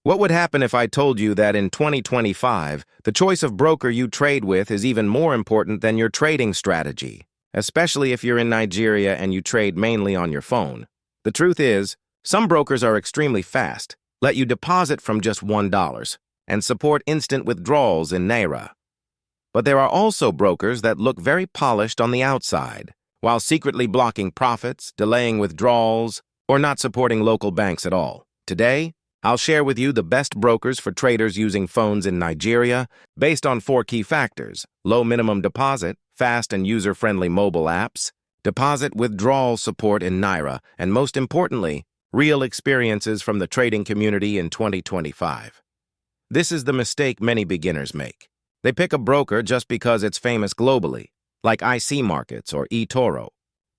What would happen if I told you that in 2025, the choice of broker you trade with is even more important than your trading strategy, especially if you're in Nigeria and you trade mainly on your phone? The truth is, some brokers are extremely fast, let you deposit from just $1, and support instant withdrawals in Naira. But there are also brokers that look very polished on the outside, while secretly blocking profits, delaying withdrawals, or not supporting local banks at all. Today, I'll share with you the best brokers for traders using phones in Nigeria based on 4 key factors: low minimum deposit, fast and user-friendly mobile apps, deposit withdrawal support in Naira, and most importantly, real experiences from the trading community in 2025. This is the mistake many beginners make. They pick a broker just because it's famous globally, like IC Markets or eToro.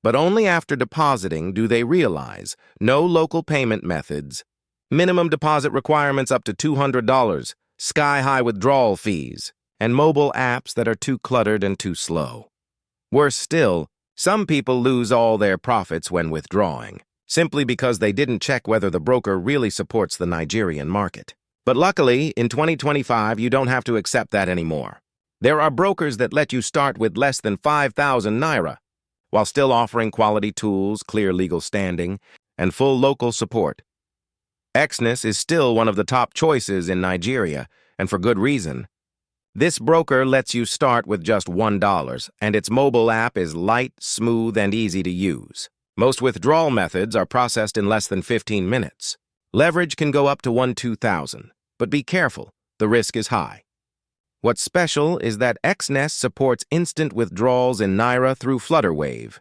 But only after depositing do they realize no local payment methods, minimum deposit requirements up to $200, sky-high withdrawal fees, and mobile apps that are too cluttered and too slow. Worse still, some people lose all their profits when withdrawing, simply because they didn't check whether the broker really supports the Nigerian market. But luckily, in 2025, you don't have to accept that anymore. There are brokers that let you start with less than 5,000 Naira, while still offering quality tools, clear legal standing, and full local support. Exness is still one of the top choices in Nigeria, and for good reason. This broker lets you start with just $1, and its mobile app is light, smooth, and easy to use. Most withdrawal methods are processed in less than 15 minutes. Leverage can go up to 2,000, but be careful, the risk is high. What's special is that Exness supports instant withdrawals in Naira through Flutterwave.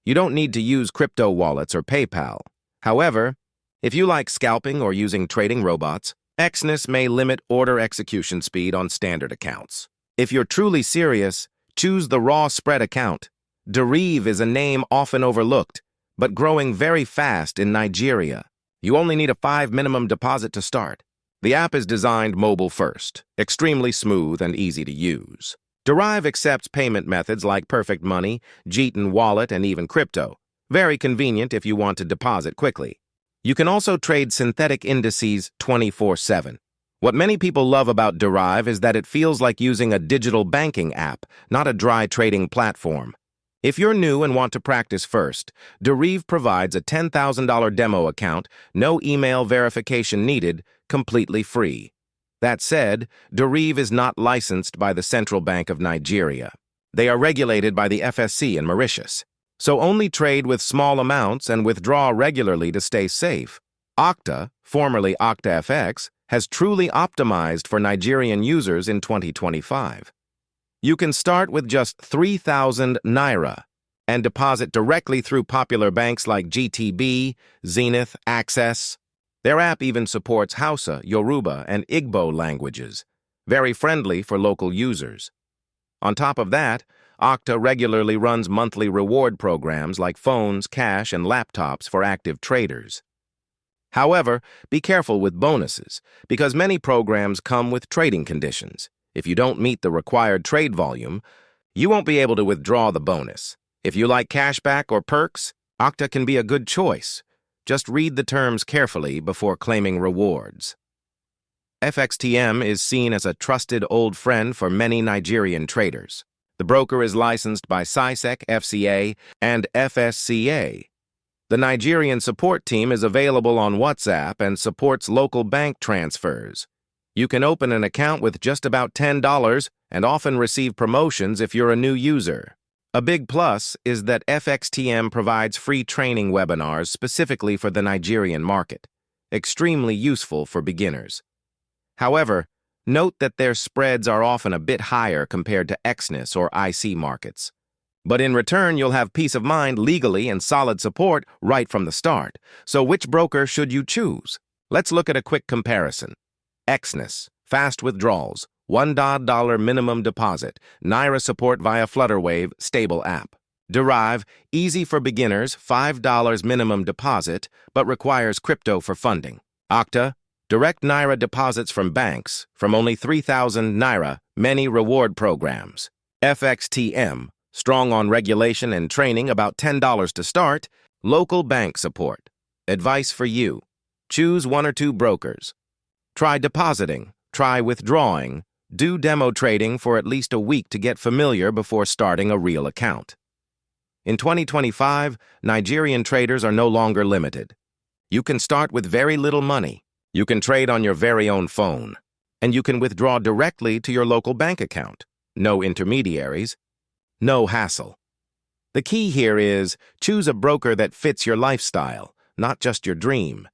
You don't need to use crypto wallets or PayPal. However, if you like scalping or using trading robots, Exness may limit order execution speed on standard accounts. If you're truly serious, choose the raw spread account. Derive is a name often overlooked, but growing very fast in Nigeria. You only need a 5 minimum deposit to start. The app is designed mobile first, extremely smooth and easy to use. Derive accepts payment methods like Perfect Money, Jeton Wallet, and even crypto. Very convenient if you want to deposit quickly. You can also trade synthetic indices 24/7. What many people love about Derive is that it feels like using a digital banking app, not a dry trading platform. If you're new and want to practice first, Derive provides a $10,000 demo account, no email verification needed, completely free. That said, Derive is not licensed by the Central Bank of Nigeria. They are regulated by the FSC in Mauritius. So only trade with small amounts and withdraw regularly to stay safe. Okta, formerly OktaFX, has truly optimized for Nigerian users in 2025. You can start with just 3,000 Naira and deposit directly through popular banks like GTB, Zenith, Access. Their app even supports Hausa, Yoruba, and Igbo languages, very friendly for local users. On top of that, Okta regularly runs monthly reward programs like phones, cash, and laptops for active traders. However, be careful with bonuses, because many programs come with trading conditions. If you don't meet the required trade volume, you won't be able to withdraw the bonus. If you like cashback or perks, Okta can be a good choice. Just read the terms carefully before claiming rewards. FXTM is seen as a trusted old friend for many Nigerian traders. The broker is licensed by SISEC, FCA, and FSCA. The Nigerian support team is available on WhatsApp and supports local bank transfers. You can open an account with just about $10 and often receive promotions if you're a new user. A big plus is that FXTM provides free training webinars specifically for the Nigerian market, extremely useful for beginners. However, note that their spreads are often a bit higher compared to Exness or IC Markets. But in return, you'll have peace of mind legally and solid support right from the start. So which broker should you choose? Let's look at a quick comparison. Exness, fast withdrawals, $1 minimum deposit, Naira support via Flutterwave, stable app. Derive, easy for beginners, $5 minimum deposit, but requires crypto for funding. Okta, direct Naira deposits from banks, from only 3,000 Naira, many reward programs. FXTM, strong on regulation and training, about $10 to start, local bank support. Advice for you: choose 1 or 2 brokers. Try depositing, try withdrawing, do demo trading for at least a week to get familiar before starting a real account. In 2025, Nigerian traders are no longer limited. You can start with very little money. You can trade on your very own phone. And you can withdraw directly to your local bank account. No intermediaries. No hassle. The key here is choose a broker that fits your lifestyle, not just your dream.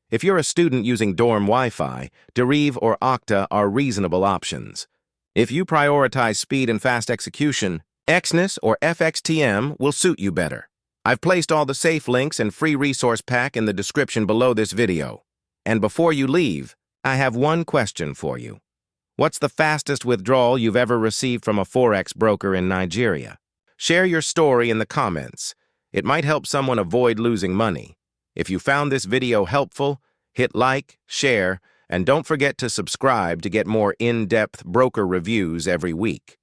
If you're a student using dorm Wi-Fi, Derive or Okta are reasonable options. If you prioritize speed and fast execution, Exness or FXTM will suit you better. I've placed all the safe links and free resource pack in the description below this video. And before you leave, I have one question for you. What's the fastest withdrawal you've ever received from a Forex broker in Nigeria? Share your story in the comments. It might help someone avoid losing money. If you found this video helpful, hit like, share, and don't forget to subscribe to get more in-depth broker reviews every week.